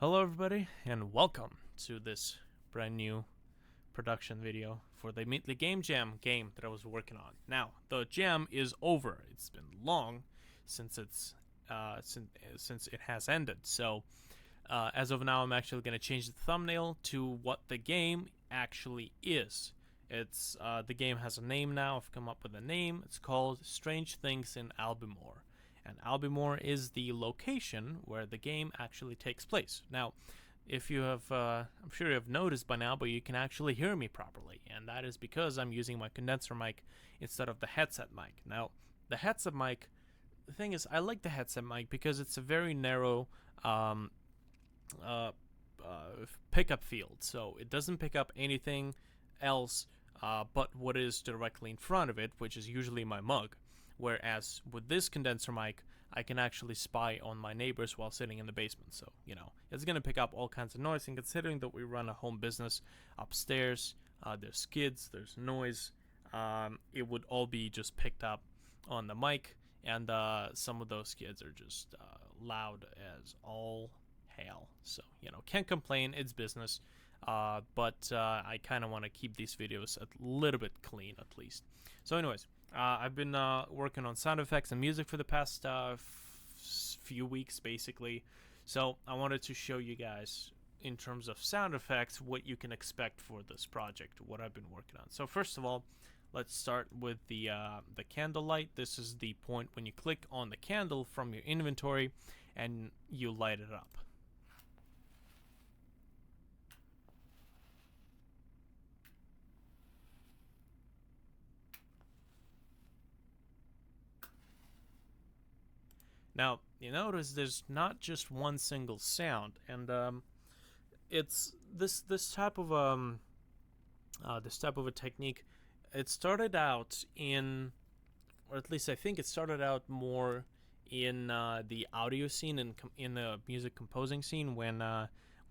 Hello everybody and welcome to this brand new production video for the Meet the Game Jam game that I was working on. Now, the jam is over. It's been long since it has ended. So, as of now, I'm actually going to change the thumbnail to what the game actually is. It's the game has a name now. I've come up with a name. It's called Strange Things in Albimore. And Albimore is the location where the game actually takes place. Now, if you have, I'm sure you have noticed by now, but you can actually hear me properly, and that is because I'm using my condenser mic instead of the headset mic. Now, the headset mic, the thing is, I like the headset mic because it's a very narrow uh, pickup field, so it doesn't pick up anything else but what is directly in front of it, which is usually my mug. Whereas with this condenser mic, I can actually spy on my neighbors while sitting in the basement. So, it's going to pick up all kinds of noise. And considering that we run a home business upstairs, there's kids, there's noise, it would all be just picked up on the mic. And some of those kids are just loud as all hell. So, can't complain. It's business. But I kind of want to keep these videos a little bit clean at least. So anyways, I've been working on sound effects and music for the past few weeks, basically. So I wanted to show you guys, in terms of sound effects, what you can expect for this project, what I've been working on. So first of all, let's start with the candle light. This is the point when you click on the candle from your inventory and you light it up. Now, you notice there's not just one single sound, and it's this type of a technique. It started out in, or at least I think it started out more in the audio scene and in the music composing scene when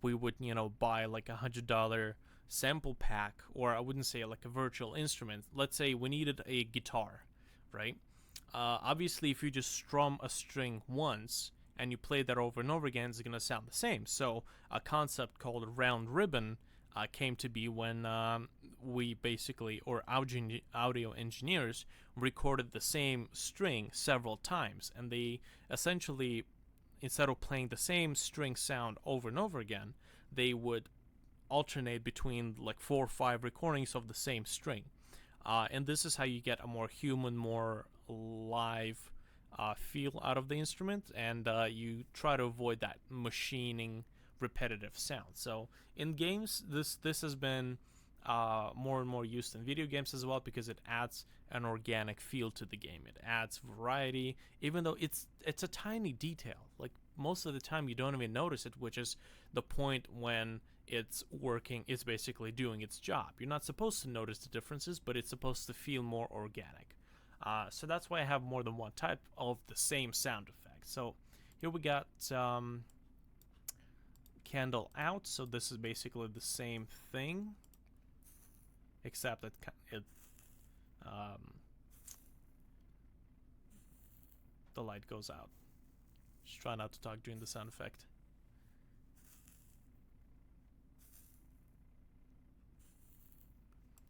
we would buy like $100 sample pack, or I wouldn't say like a virtual instrument. Let's say we needed a guitar, right? Obviously, if you just strum a string once and you play that over and over again, it's going to sound the same. So a concept called round ribbon came to be when we basically, or audio engineers, recorded the same string several times. And they essentially, instead of playing the same string sound over and over again, they would alternate between like 4 or 5 recordings of the same string. And this is how you get a more human, more live feel out of the instrument, and you try to avoid that machining, repetitive sound. So in games, this has been more and more used in video games as well, because it adds an organic feel to the game. It adds variety, even though it's a tiny detail. Like most of the time, you don't even notice it, which is the point when it's working. It's basically doing its job. You're not supposed to notice the differences, but it's supposed to feel more organic. So that's why I have more than one type of the same sound effect. So here we got candle out. So this is basically the same thing, except that the light goes out. Just try not to talk during the sound effect.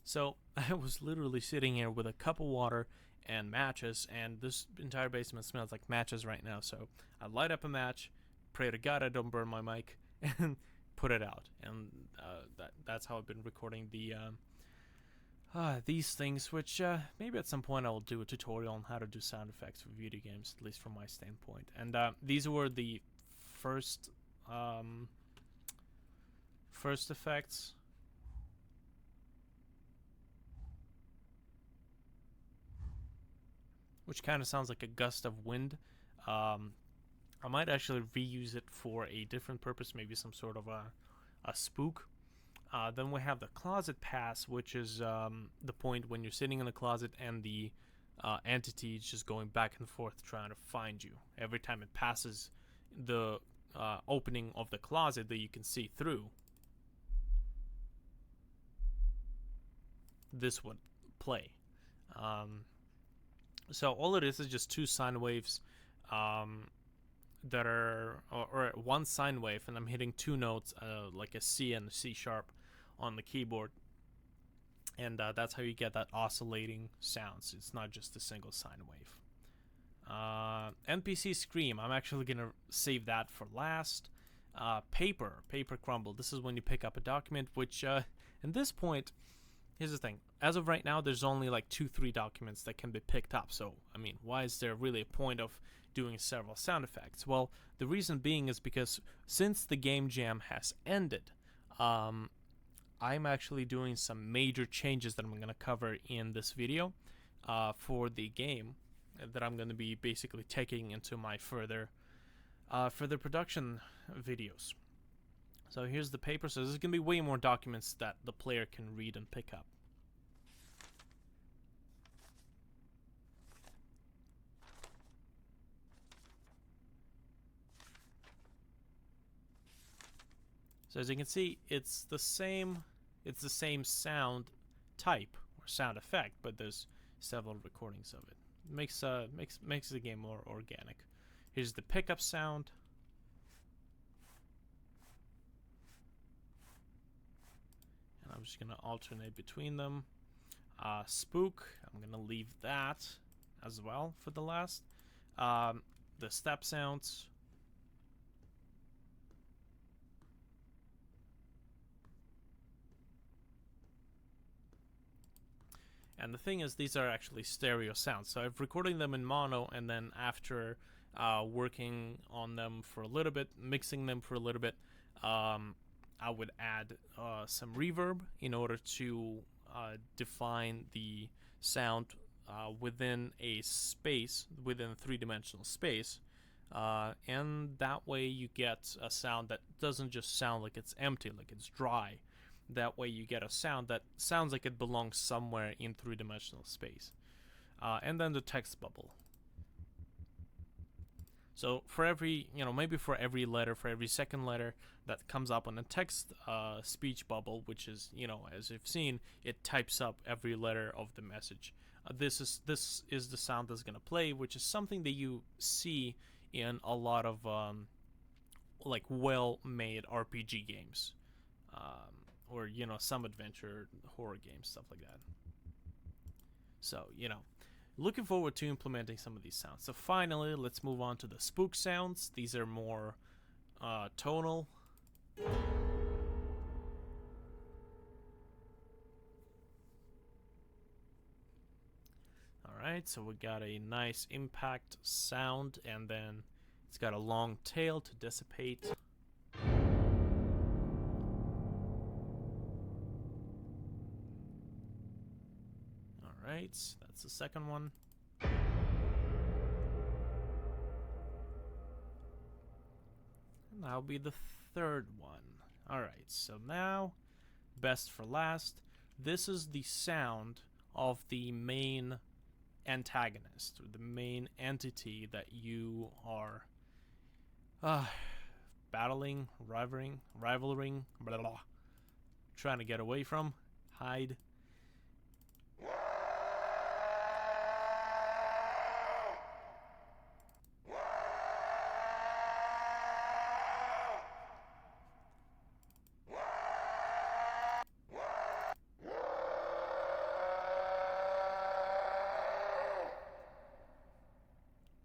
So I was literally sitting here with a cup of water and matches, and this entire basement smells like matches right now. So I light up a match, pray to God I don't burn my mic, and put it out. And that's how I've been recording these things, which maybe at some point I will do a tutorial on how to do sound effects for video games, at least from my standpoint. And these were the first effects. Which kind of sounds like a gust of wind. I might actually reuse it for a different purpose, maybe some sort of a spook. Then we have the closet pass, which is the point when you're sitting in the closet and the entity is just going back and forth trying to find you. Every time it passes the opening of the closet that you can see through, this would play. So all it is just 2 sine waves that are or one sine wave, and I'm hitting two notes, like a C and a C sharp, on the keyboard, and that's how you get that oscillating sounds. It's not just a single sine wave. NPC Scream, I'm actually gonna save that for last. Paper Crumble. This is when you pick up a document, which at this point, here's the thing. As of right now, there's only like 2-3 documents that can be picked up. So, I mean, why is there really a point of doing several sound effects? Well, the reason being is because since the game jam has ended, I'm actually doing some major changes that I'm going to cover in this video for the game that I'm going to be basically taking into my further production videos. So here's the paper. So there's going to be way more documents that the player can read and pick up. So as you can see, it's the same sound type or sound effect, but there's several recordings of it. Makes the game more organic. Here's the pickup sound. And I'm just gonna alternate between them. Spook, I'm gonna leave that as well for the last. The step sounds. And the thing is, these are actually stereo sounds. So I'm recording them in mono, and then after working on them for a little bit, mixing them for a little bit, I would add some reverb in order to define the sound within a space, within a three-dimensional space. And that way you get a sound that doesn't just sound like it's empty, like it's dry. That way you get a sound that sounds like it belongs somewhere in three-dimensional space. And then the text bubble. So for every, maybe for every letter, for every second letter that comes up on a text speech bubble, which is, as you've seen, it types up every letter of the message. This is the sound that's going to play, which is something that you see in a lot of like well-made RPG games. Or, some adventure horror games, stuff like that. So, looking forward to implementing some of these sounds. So finally, let's move on to the spook sounds. These are more tonal. Alright, so we got a nice impact sound, and then it's got a long tail to dissipate. Alright, that's the second one. And that'll be the third one. Alright, so now, best for last. This is the sound of the main antagonist, or the main entity that you are battling, rivaling, blah, blah, blah, trying to get away from, hide.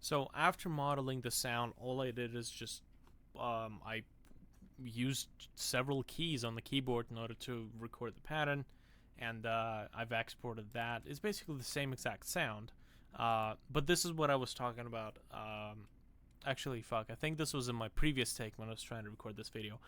So after modeling the sound, all I did is just I used several keys on the keyboard in order to record the pattern, and I've exported that. It's basically the same exact sound, but this is what I was talking about. Actually, fuck, I think this was in my previous take when I was trying to record this video.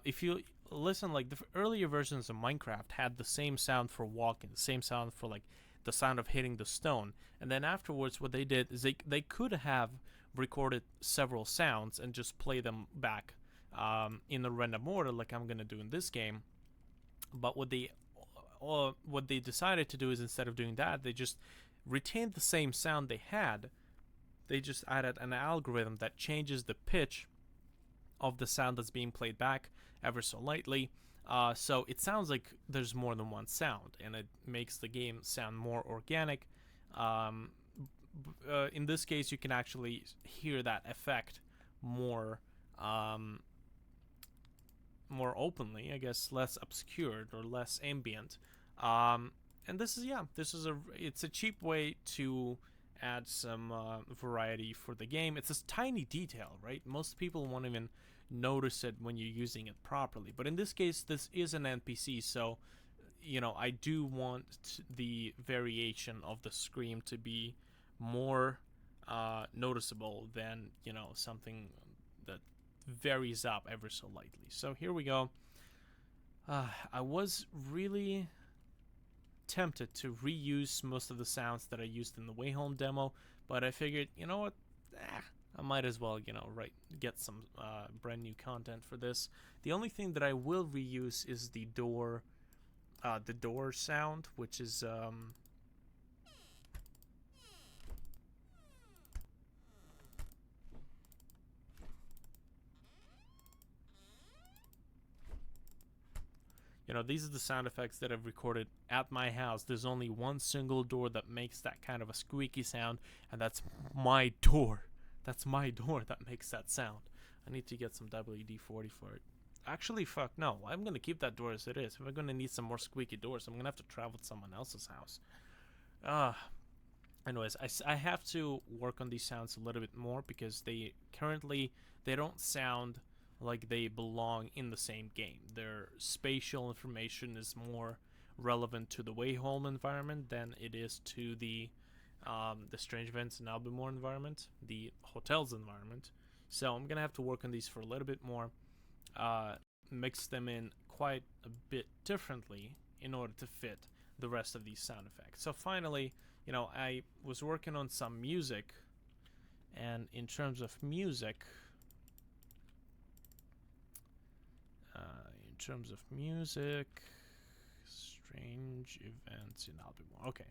If you listen, like the earlier versions of Minecraft had the same sound for walking, the same sound for like the sound of hitting the stone, and then afterwards what they did is they could have recorded several sounds and just play them back in the random order like I'm gonna do in this game. But what they decided to do is, instead of doing that, they just retained the same sound they had. They just added an algorithm that changes the pitch of the sound that's being played back ever so lightly. So it sounds like there's more than one sound, and it makes the game sound more organic. In this case, you can actually hear that effect more um, more openly, I guess, less obscured or less ambient. Um, and it's a cheap way to add some variety for the game. It's a tiny detail, right? Most people won't even notice it when you're using it properly. But in this case, this is an NPC, so I do want the variation of the scream to be more noticeable than something that varies up ever so lightly. So here we go. I was really tempted to reuse most of the sounds that I used in the Way Home demo, but I figured, you know what, I might as well, get some brand new content for this. The only thing that I will reuse is the door sound, which is these are the sound effects that I've recorded at my house. There's only one single door that makes that kind of a squeaky sound, and that's my door. That's my door that makes that sound. I need to get some WD-40 for it. Actually, fuck no. I'm going to keep that door as it is. If I'm going to need some more squeaky doors, I'm going to have to travel to someone else's house. Anyways, I have to work on these sounds a little bit more because they don't sound like they belong in the same game. Their spatial information is more relevant to the Way Home environment than it is to the Strange Events and Albimore environment, the hotel's environment. So I'm gonna have to work on these for a little bit more, mix them in quite a bit differently in order to fit the rest of these sound effects. So finally, I was working on some music, and in terms of music, Strange Events in Albimore. Okay,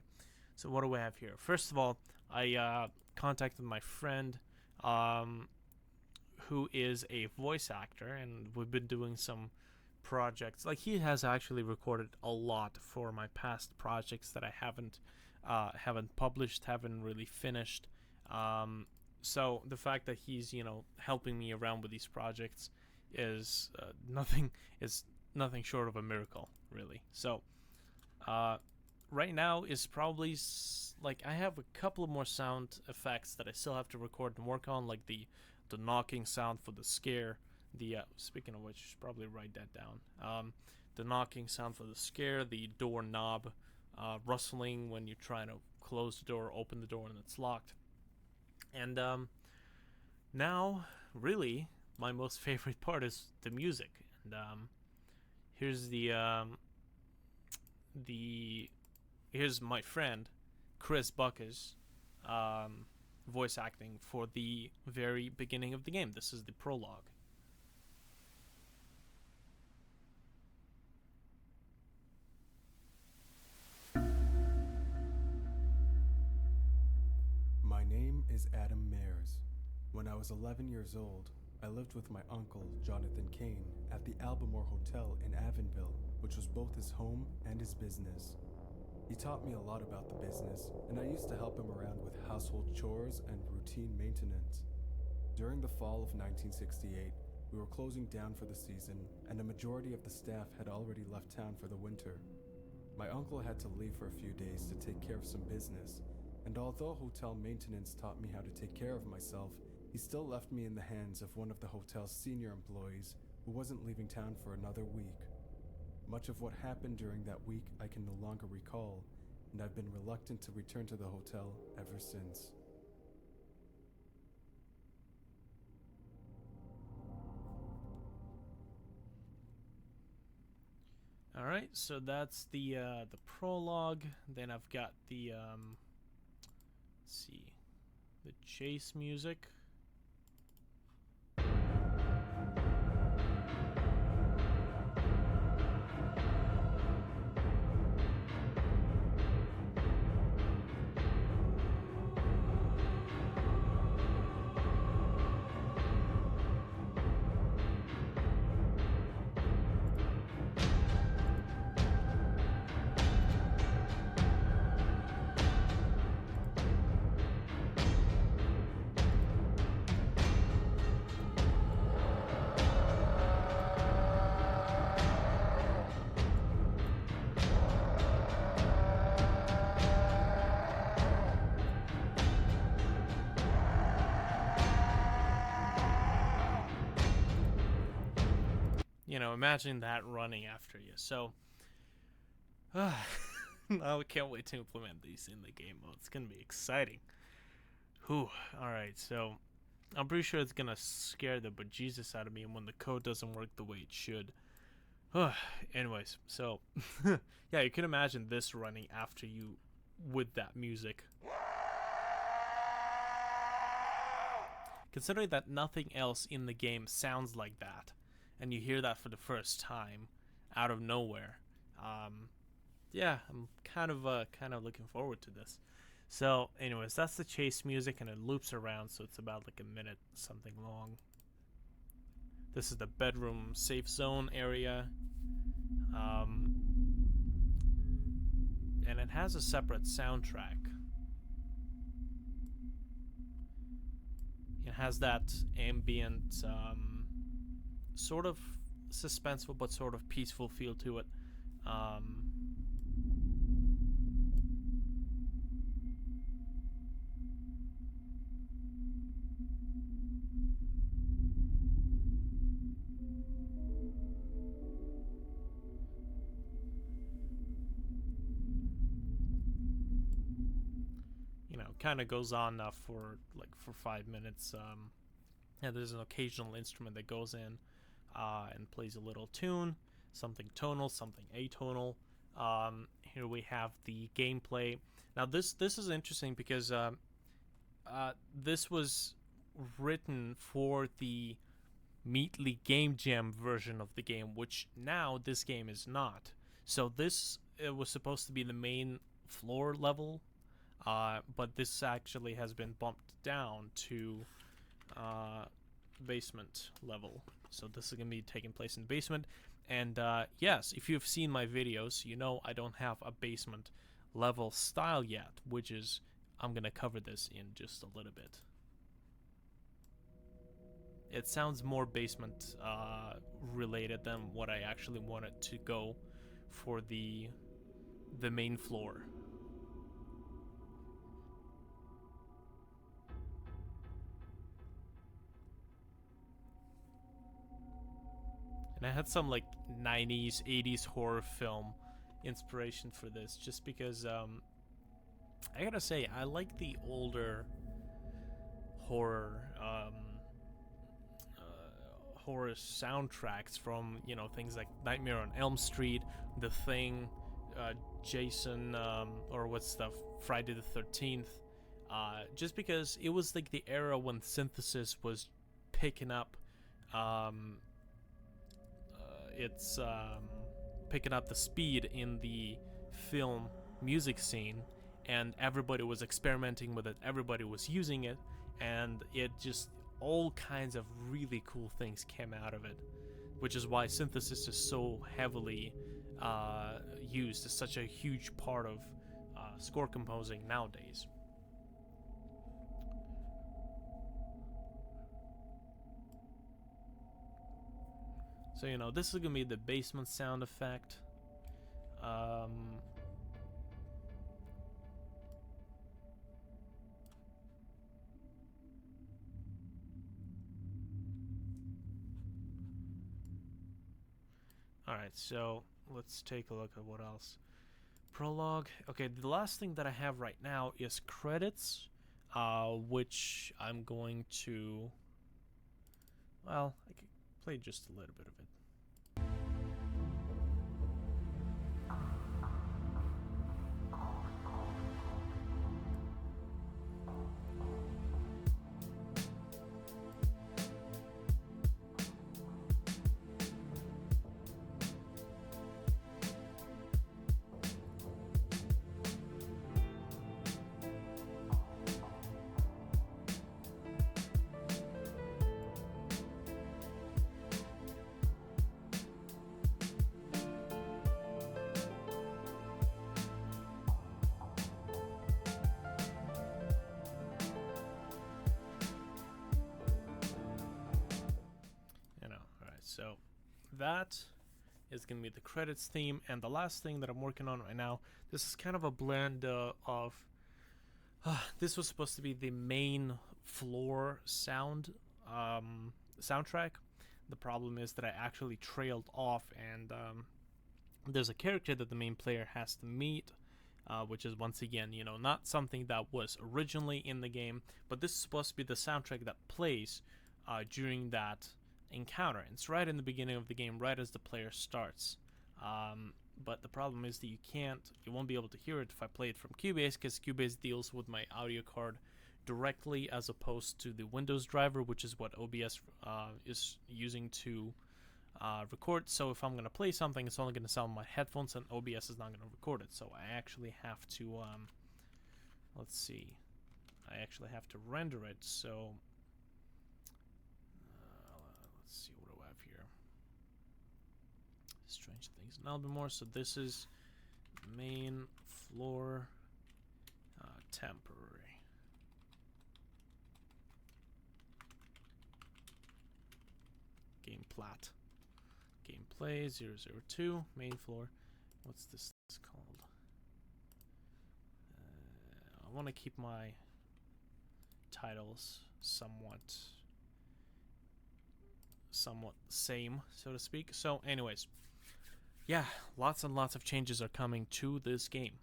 so what do we have here? First of all, I contacted my friend, who is a voice actor, and we've been doing some projects. Like, he has actually recorded a lot for my past projects that I haven't published, haven't really finished. So the fact that he's helping me around with these projects is nothing short of a miracle, really. So right now is probably like I have a couple of more sound effects that I still have to record and work on, like the knocking sound for the scare. The speaking of which, I should probably write that down. The knocking sound for the scare, the door knob rustling when you're trying to close the door, open the door, and it's locked. And now, really, my most favorite part is the music. And here's here's my friend Chris Bucker's voice acting for the very beginning of the game. This is the prologue. My name is Adam Mayers. When I was 11 years old, I lived with my uncle, Jonathan Kane, at the Albimore Hotel in Avonville, which was both his home and his business. He taught me a lot about the business, and I used to help him around with household chores and routine maintenance. During the fall of 1968, we were closing down for the season, and a majority of the staff had already left town for the winter. My uncle had to leave for a few days to take care of some business, and although hotel maintenance taught me how to take care of myself, he still left me in the hands of one of the hotel's senior employees who wasn't leaving town for another week. Much of what happened during that week I can no longer recall, and I've been reluctant to return to the hotel ever since. All right, so that's the prologue. Then I've got the let's see, the chase music. imagine that running after you. So, I can't wait to implement these in the game mode. It's gonna be exciting. Whew. All right, so I'm pretty sure it's gonna scare the bejesus out of me when the code doesn't work the way it should. Anyways, so yeah, you can imagine this running after you with that music. Considering that nothing else in the game sounds like that, and you hear that for the first time out of nowhere, yeah, I'm kind of looking forward to this. So, anyways, that's the chase music, and it loops around, so it's about like a minute something long. This is the bedroom safe zone area, and it has a separate soundtrack. It has that ambient, sort of suspenseful but sort of peaceful feel to it. Kind of goes on for 5 minutes. Yeah, there's an occasional instrument that goes in and plays a little tune, something tonal, something atonal. Here we have the gameplay. Now this is interesting because this was written for the Meatly Game Jam version of the game, which now this game is not. So it was supposed to be the main floor level, but this actually has been bumped down to basement level. So this is going to be taking place in the basement. And yes, if you've seen my videos, you know I don't have a basement level style yet, which is, I'm going to cover this in just a little bit. It sounds more basement related than what I actually wanted to go for the main floor. And I had some like 90s, 80s horror film inspiration for this, just because I gotta say, I like the older horror horror soundtracks from, things like Nightmare on Elm Street, The Thing, Jason, or what's the Friday the 13th, just because it was like the era when synthesis was picking up. It's picking up the speed in the film music scene, and everybody was experimenting with it, everybody was using it, and it just, all kinds of really cool things came out of it, which is why synthesis is so heavily used as such a huge part of score composing nowadays. So, this is gonna be the basement sound effect. Alright, so let's take a look at what else. Prologue. Okay, the last thing that I have right now is credits, which I'm going to, well, I can play just a little bit of it. So that is going to be the credits theme. And the last thing that I'm working on right now, this is kind of a blend of, this was supposed to be the main floor soundtrack. The problem is that I actually trailed off, and there's a character that the main player has to meet, which is once again, not something that was originally in the game, but this is supposed to be the soundtrack that plays during that encounter. And it's right in the beginning of the game, right as the player starts. But the problem is that you won't be able to hear it if I play it from Cubase, because Cubase deals with my audio card directly as opposed to the Windows driver, which is what OBS is using to record. So if I'm going to play something, it's only going to sound on my headphones, and OBS is not going to record it. So I actually have to, let's see, I actually have to render it. So let's see, what do I have here? Strange things in Albimore. So this is main floor temporary. Game plat. Gameplay 002, main floor. What's this called? I want to keep my titles somewhat same, so to speak. So anyways, yeah, lots and lots of changes are coming to this game.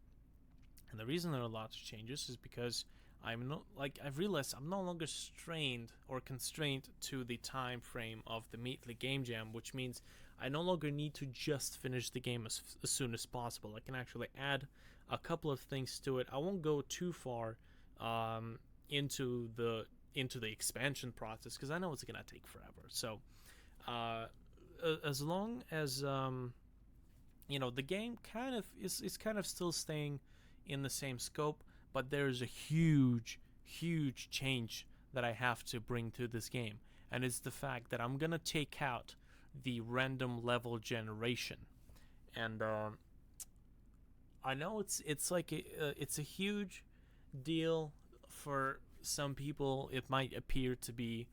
And the reason there are lots of changes is because I've realized I'm no longer strained or constrained to the time frame of the Meatly Game Jam, which means I no longer need to just finish the game as soon as possible. I can actually add a couple of things to it. I won't go too far into the expansion process, because I know it's gonna take forever. So as long as the game kind of is kind of still staying in the same scope, but there's a huge change that I have to bring to this game, and it's the fact that I'm gonna take out the random level generation. And I know it's like it's a huge deal for some people. It might appear to be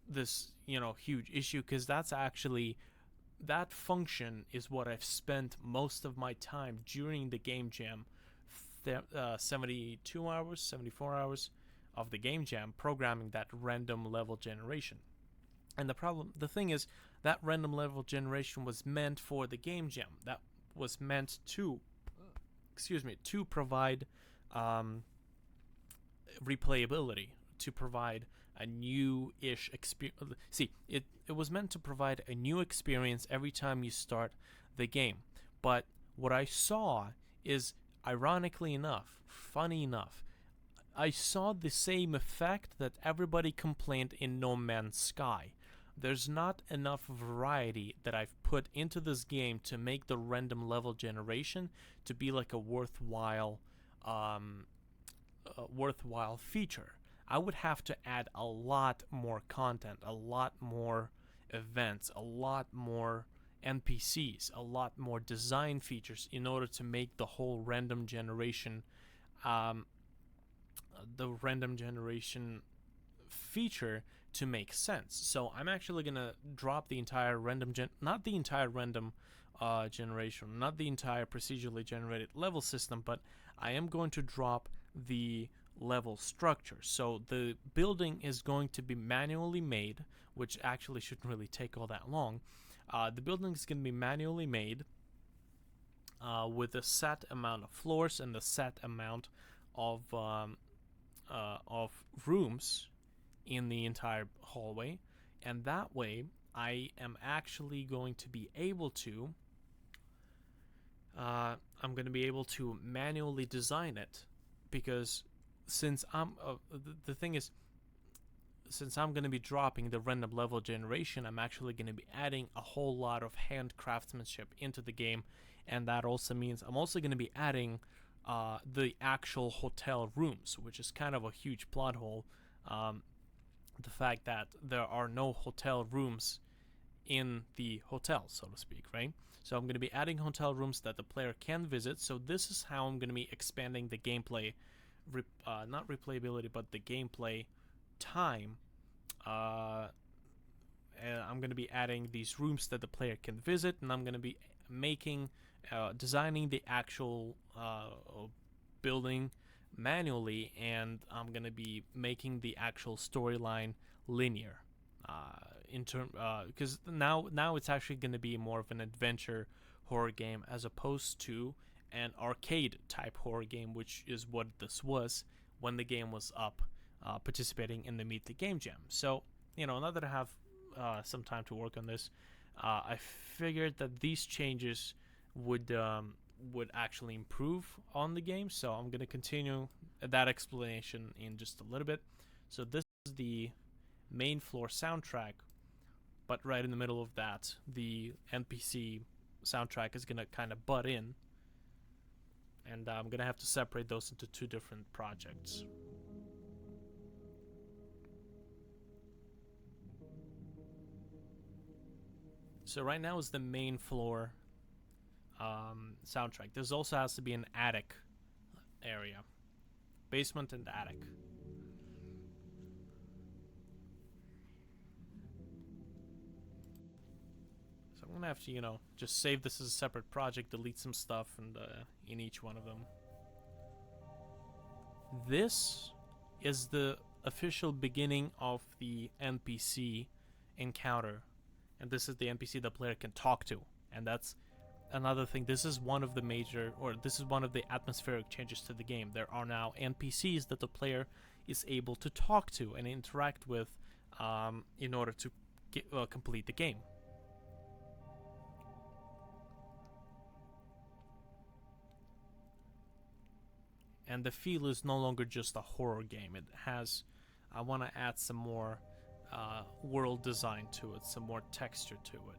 this huge issue, because that function is what I've spent most of my time during the game jam, 72 hours, 74 hours of the game jam, programming that random level generation. And the thing is, that random level generation was meant for the game jam. That was meant to provide replayability, to provide a new-ish experience. See, it was meant to provide a new experience every time you start the game. But what I saw is, ironically enough, funny enough, I saw the same effect that everybody complained in No Man's Sky. There's not enough variety that I've put into this game to make the random level generation to be like a worthwhile feature. I would have to add a lot more content, a lot more events, a lot more NPCs, a lot more design features in order to make the whole random generation feature to make sense. So I'm actually gonna drop the entire not the entire random generation, not the entire procedurally generated level system, but I am going to drop the level structure. So the building is going to be manually made, which actually shouldn't really take all that long. The building is going to be manually made with a set amount of floors and the set amount of rooms in the entire hallway, and that way I am actually going to be able to manually design it, because since the thing is, since I'm going to be dropping the random level generation, I'm actually going to be adding a whole lot of hand craftsmanship into the game, and that also means I'm also going to be adding the actual hotel rooms, which is kind of a huge plot hole. The fact that there are no hotel rooms in the hotel, so to speak, right? So I'm going to be adding hotel rooms that the player can visit. So this is how I'm going to be expanding the gameplay, not replayability, but the gameplay time. And I'm going to be adding these rooms that the player can visit, and I'm going to be designing the actual building manually, and I'm going to be making the actual storyline linear in term because now it's actually going to be more of an adventure horror game as opposed to an arcade type horror game, which is what this was when the game was up, participating in the Meet the Game Jam. So now that I have some time to work on this, I figured that these changes would actually improve on the game. So I'm gonna continue that explanation in just a little bit. So this is the main floor soundtrack, but right in the middle of that, the NPC soundtrack is gonna kind of butt in, and I'm gonna have to separate those into two different projects. So right now is the main floor soundtrack. This also has to be an attic area, basement and attic. So I'm gonna have to, just save this as a separate project, delete some stuff, and in each one of them. This is the official beginning of the NPC encounter, and this is the NPC the player can talk to, and that's another thing. This is one of the atmospheric changes to the game. There are now NPCs that the player is able to talk to and interact with in order to complete the game. And the feel is no longer just a horror game. I want to add some more world design to it, some more texture to it.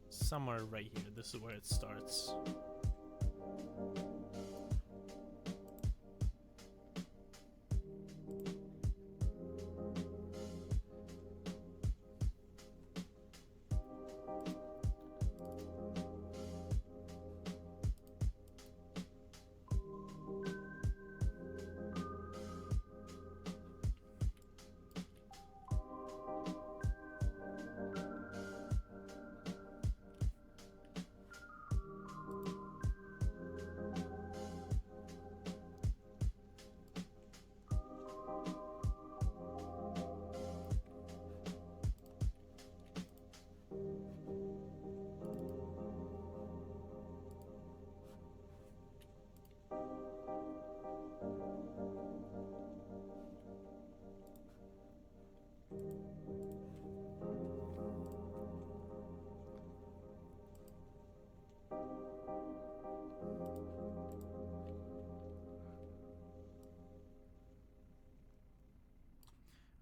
Somewhere right here, this is where it starts.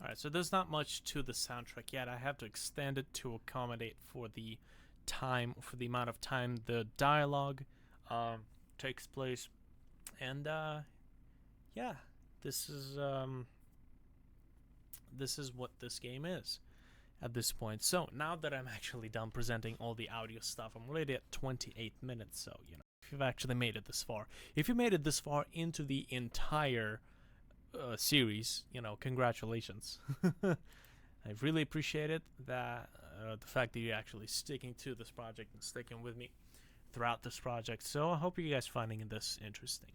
Alright, so there's not much to the soundtrack yet. I have to extend it to accommodate for the amount of time the dialogue takes place. And yeah, this is what this game is at this point. So now that I'm actually done presenting all the audio stuff, I'm already at 28 minutes. So if you've actually made it this far, if you made it this far into the entire series, congratulations. I really appreciate it, that the fact that you're actually sticking to this project and sticking with me throughout this project. So I hope you guys finding this interesting.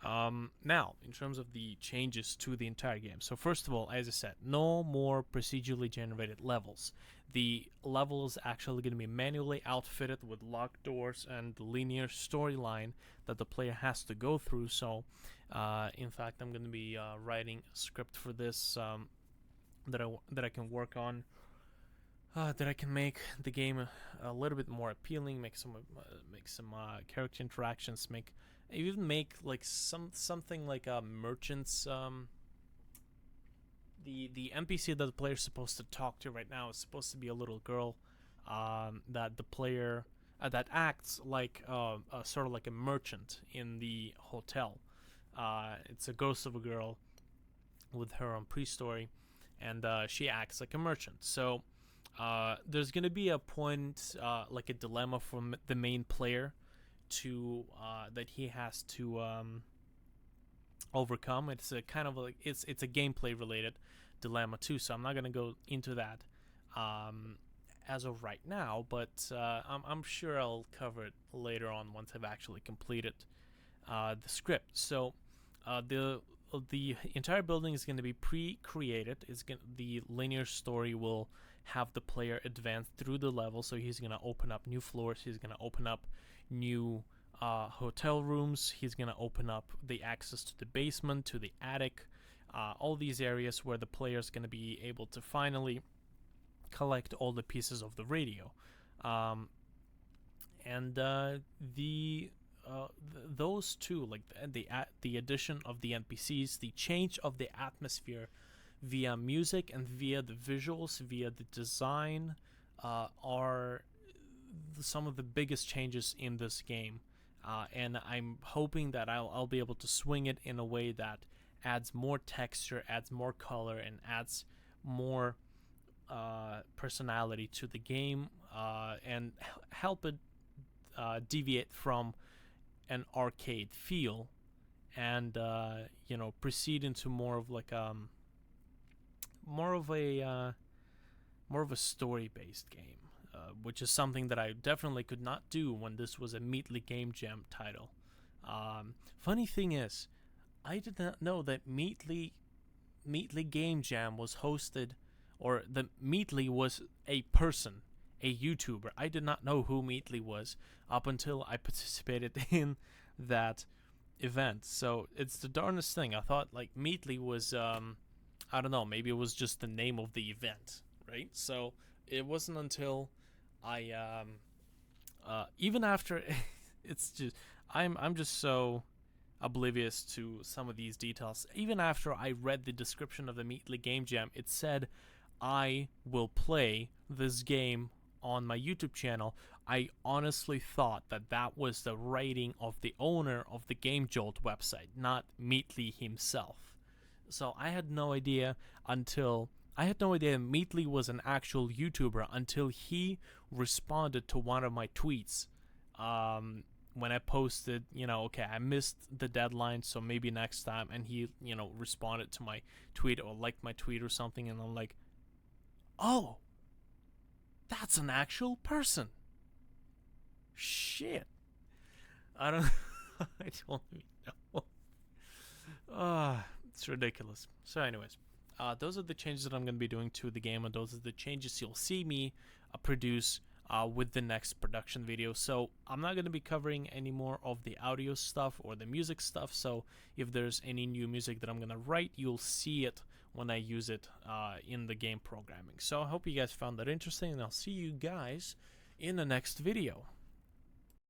Now, in terms of the changes to the entire game. So first of all, as I said, no more procedurally generated levels. The level is actually going to be manually outfitted with locked doors and the linear storyline that the player has to go through. So, in fact, I'm going to be writing a script for this that I can work on, that I can make the game a little bit more appealing, make some character interactions, even make like something like a merchant's the NPC that the player is supposed to talk to right now is supposed to be a little girl that the player that acts like sort of like a merchant in the hotel. It's a ghost of a girl with her own pre-story, and she acts like a merchant. So there's gonna be a point, like a dilemma from the main player to that he has to overcome. It's a kind of like it's a gameplay related dilemma too, so I'm not gonna go into that as of right now, but I'm sure I'll cover it later on once I've actually completed the script. So the entire building is going to be pre-created. The linear story will have the player advance through the level. So he's going to open up new floors. He's going to open up new hotel rooms. He's going to open up the access to the basement, to the attic, all these areas where the player is going to be able to finally collect all the pieces of the radio. And those two, like the addition of the NPCs, the change of the atmosphere via music and via the visuals, via the design, are some of the biggest changes in this game. And I'm hoping that I'll be able to swing it in a way that adds more texture, adds more color, and adds more personality to the game, and help it deviate from an arcade feel, and proceed into more of like more of a story-based game, which is something that I definitely could not do when this was a Meatly Game Jam title. Funny thing is, I did not know that Meatly Game Jam was hosted, or the Meatly was a person, a YouTuber. I did not know who Meatly was up until I participated in that event. So it's the darnest thing. I thought like Meatly was, I don't know, maybe it was just the name of the event, right? So it wasn't until I, even after, it's just, I'm just so oblivious to some of these details. Even after I read the description of the Meatly Game Jam, it said I will play this game on my YouTube channel. I honestly thought that was the writing of the owner of the Game Jolt website, not Meatly himself. So I had no idea Meatly was an actual YouTuber until he responded to one of my tweets. When I posted, okay, I missed the deadline, so maybe next time, and he, responded to my tweet or liked my tweet or something, and I'm like, oh, that's an actual person. Shit. I don't I don't even know. It's ridiculous. So anyways, those are the changes that I'm going to be doing to the game, and those are the changes you'll see me produce with the next production video. So I'm not going to be covering any more of the audio stuff or the music stuff, so if there's any new music that I'm going to write, you'll see it when I use it in the game programming. So I hope you guys found that interesting, and I'll see you guys in the next video.